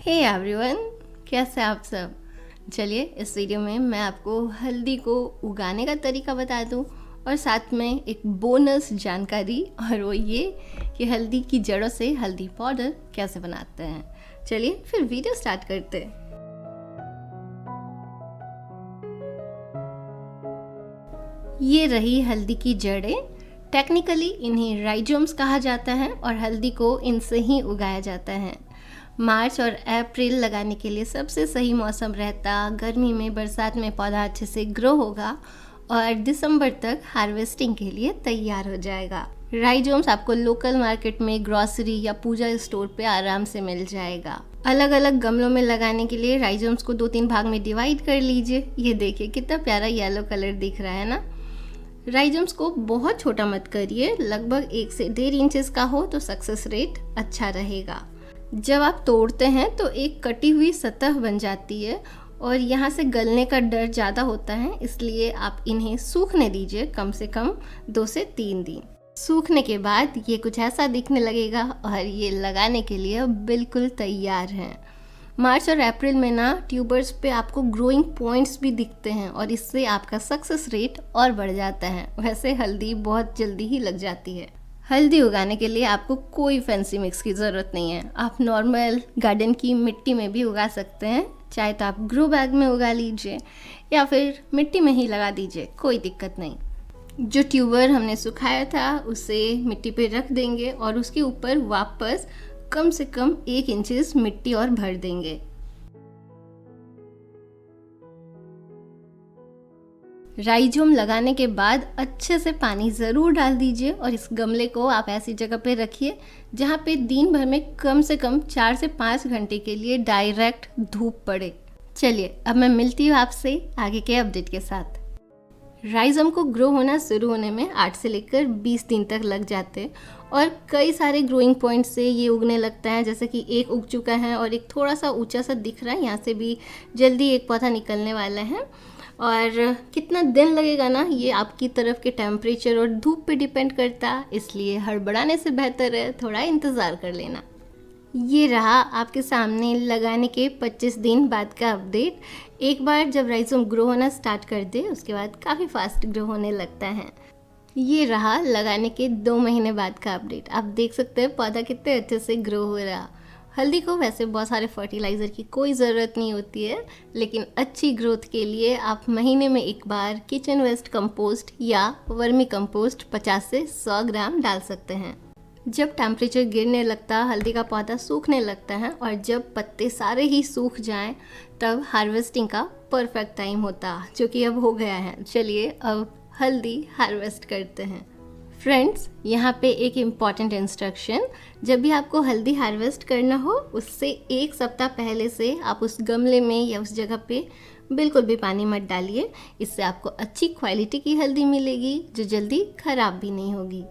Hey everyone, कैसे आप सब। चलिए इस वीडियो में मैं आपको हल्दी को उगाने का तरीका बता दूं और साथ में एक बोनस जानकारी, और वो ये कि हल्दी की जड़ों से हल्दी पाउडर कैसे बनाते हैं। चलिए फिर वीडियो स्टार्ट करते हैं। ये रही हल्दी की जड़ें। टेक्निकली इन्हें राइजोम्स कहा जाता है और हल्दी को इनसे ही उगाया जाता है। मार्च और अप्रैल लगाने के लिए सबसे सही मौसम रहता। गर्मी में, बरसात में पौधा अच्छे से ग्रो होगा और दिसंबर तक हार्वेस्टिंग के लिए तैयार हो जाएगा। राइजोम्स आपको लोकल मार्केट में, ग्रोसरी या पूजा स्टोर पे आराम से मिल जाएगा। अलग अलग गमलों में लगाने के लिए राइजोम्स को 2-3 भाग में डिवाइड कर लीजिए। ये देखिए कितना प्यारा येलो कलर दिख रहा है ना। राइजोम्स को बहुत छोटा मत करिए, लगभग 1 से 1.5 इंचेस का हो तो सक्सेस रेट अच्छा रहेगा। जब आप तोड़ते हैं तो एक कटी हुई सतह बन जाती है और यहाँ से गलने का डर ज़्यादा होता है, इसलिए आप इन्हें सूखने दीजिए कम से कम 2 से 3 दिन। सूखने के बाद ये कुछ ऐसा दिखने लगेगा और ये लगाने के लिए बिल्कुल तैयार हैं। मार्च और अप्रैल में ना ट्यूबर्स पे आपको ग्रोइंग पॉइंट्स भी दिखते हैं और इससे आपका सक्सेस रेट और बढ़ जाता है। वैसे हल्दी बहुत जल्दी ही लग जाती है। हल्दी उगाने के लिए आपको कोई फैंसी मिक्स की ज़रूरत नहीं है। आप नॉर्मल गार्डन की मिट्टी में भी उगा सकते हैं, चाहे तो आप ग्रो बैग में उगा लीजिए या फिर मिट्टी में ही लगा दीजिए, कोई दिक्कत नहीं। जो ट्यूबर हमने सुखाया था उसे मिट्टी पे रख देंगे और उसके ऊपर वापस कम से कम 1 इंचेस मिट्टी और भर देंगे। राइजोम लगाने के बाद अच्छे से पानी ज़रूर डाल दीजिए और इस गमले को आप ऐसी जगह पे रखिए जहाँ पे दिन भर में कम से कम 4 से 5 घंटे के लिए डायरेक्ट धूप पड़े। चलिए अब मैं मिलती हूँ आपसे आगे के अपडेट के साथ। राइजोम को ग्रो होना शुरू होने में 8 से लेकर 20 दिन तक लग जाते और कई सारे ग्रोइंग पॉइंट से ये उगने लगता है। जैसे कि एक उग चुका है और एक थोड़ा सा ऊंचा सा दिख रहा है, यहाँ से भी जल्दी एक पौधा निकलने वाला है। और कितना दिन लगेगा ना, ये आपकी तरफ के टेम्परेचर और धूप पे डिपेंड करता, इसलिए हड़बड़ाने से बेहतर है थोड़ा इंतज़ार कर लेना। ये रहा आपके सामने लगाने के 25 दिन बाद का अपडेट। एक बार जब राइजोम ग्रो होना स्टार्ट कर दे उसके बाद काफ़ी फास्ट ग्रो होने लगता है। ये रहा लगाने के 2 महीने बाद का अपडेट। आप देख सकते हैं पौधा कितने अच्छे से ग्रो हो रहा। हल्दी को वैसे बहुत सारे फर्टिलाइज़र की कोई ज़रूरत नहीं होती है, लेकिन अच्छी ग्रोथ के लिए आप महीने में एक बार किचन वेस्ट कंपोस्ट या वर्मी कंपोस्ट 50 से 100 ग्राम डाल सकते हैं। जब टेम्परेचर गिरने लगता, हल्दी का पौधा सूखने लगता है और जब पत्ते सारे ही सूख जाएं, तब हार्वेस्टिंग का परफेक्ट टाइम होता, जो कि अब हो गया है। चलिए अब हल्दी हार्वेस्ट करते हैं। फ्रेंड्स, यहाँ पे एक इम्पॉर्टेंट इंस्ट्रक्शन, जब भी आपको हल्दी हार्वेस्ट करना हो उससे 1 सप्ताह पहले से आप उस गमले में या उस जगह पे बिल्कुल भी पानी मत डालिए। इससे आपको अच्छी क्वालिटी की हल्दी मिलेगी जो जल्दी ख़राब भी नहीं होगी।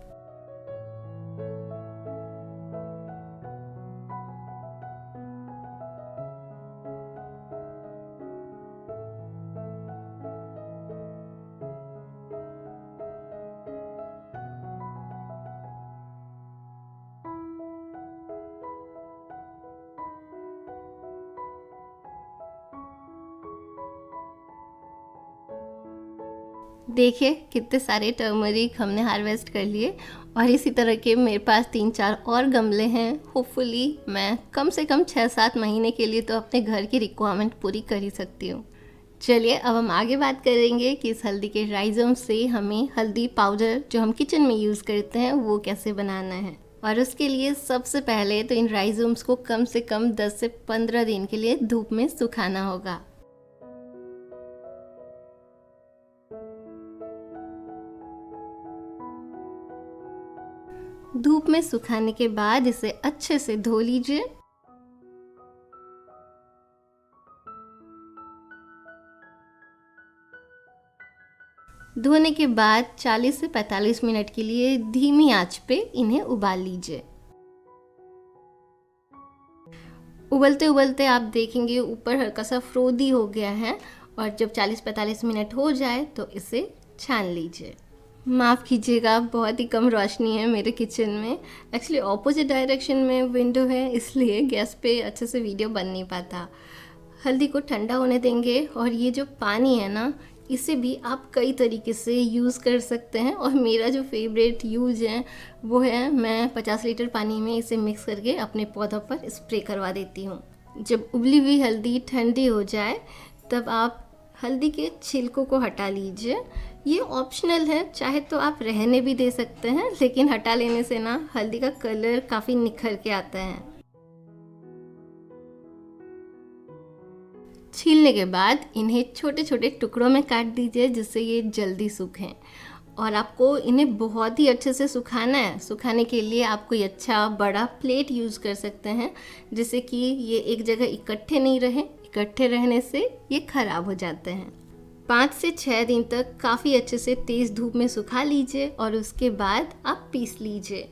देखिए कितने सारे टर्मरिक हमने हार्वेस्ट कर लिए और इसी तरह के मेरे पास 3-4 और गमले हैं। होपफुली मैं कम से कम 6-7 महीने के लिए तो अपने घर की रिक्वायरमेंट पूरी कर ही सकती हूँ। चलिए अब हम आगे बात करेंगे कि इस हल्दी के राइजोम से हमें हल्दी पाउडर जो हम किचन में यूज़ करते हैं वो कैसे बनाना है। और उसके लिए सबसे पहले तो इन राइजोम्स को कम से कम 10 से 15 दिन के लिए धूप में सुखाना होगा। धूप में सुखाने के बाद इसे अच्छे से धो लीजिए। धोने के बाद 40 से 45 मिनट के लिए धीमी आंच पे इन्हें उबाल लीजिए। उबलते उबलते आप देखेंगे ऊपर हल्का सा फ्रोदी हो गया है और जब 40-45 मिनट हो जाए तो इसे छान लीजिए। माफ़ कीजिएगा, बहुत ही कम रोशनी है मेरे किचन में। एक्चुअली ऑपोजिट डायरेक्शन में विंडो है, इसलिए गैस पे अच्छे से वीडियो बन नहीं पाता। हल्दी को ठंडा होने देंगे और ये जो पानी है ना, इसे भी आप कई तरीके से यूज़ कर सकते हैं। और मेरा जो फेवरेट यूज़ है वो है, मैं 50 लीटर पानी में इसे मिक्स करके अपने पौधों पर स्प्रे करवा देती हूँ। जब उबली हुई हल्दी ठंडी हो जाए तब आप हल्दी के छिलकों को हटा लीजिए। ये ऑप्शनल है, चाहे तो आप रहने भी दे सकते हैं, लेकिन हटा लेने से ना हल्दी का कलर काफ़ी निखर के आता है। छीलने के बाद इन्हें छोटे छोटे टुकड़ों में काट दीजिए, जिससे ये जल्दी सूखें। और आपको इन्हें बहुत ही अच्छे से सुखाना है। सुखाने के लिए आप कोई अच्छा बड़ा प्लेट यूज़ कर सकते हैं, जिससे कि ये एक जगह इकट्ठे नहीं रहे। इकट्ठे रहने से ये ख़राब हो जाते हैं। 5 से 6 दिन तक काफ़ी अच्छे से तेज़ धूप में सुखा लीजिए और उसके बाद आप पीस लीजिए।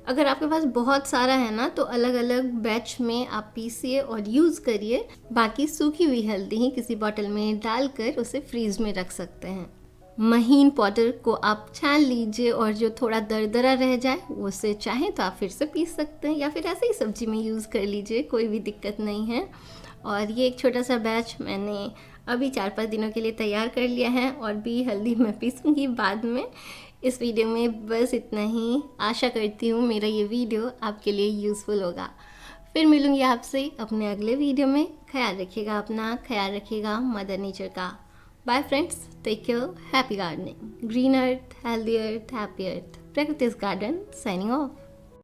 अगर आपके पास बहुत सारा है ना, तो अलग अलग बैच में आप पीसिए और यूज़ करिए। बाकी सूखी हुई हल्दी ही किसी बॉटल में डालकर उसे फ्रीज में रख सकते हैं। महीन पाउडर को आप छान लीजिए और जो थोड़ा दरदरा रह जाए उसे चाहें तो आप फिर से पीस सकते हैं, या फिर ऐसे ही सब्जी में यूज़ कर लीजिए, कोई भी दिक्कत नहीं है। और ये एक छोटा सा बैच मैंने अभी 4-5 दिनों के लिए तैयार कर लिया है, और भी हल्दी मैं पीसूँगी बाद में। इस वीडियो में बस इतना ही। आशा करती हूँ मेरा ये वीडियो आपके लिए यूज़फुल होगा। फिर मिलूँगी आपसे अपने अगले वीडियो में। ख्याल रखिएगा अपना, ख्याल रखिएगा मदर नेचर का। Bye friends, take care, happy gardening. Green earth, healthy earth, happy earth. Prakritis Garden signing off.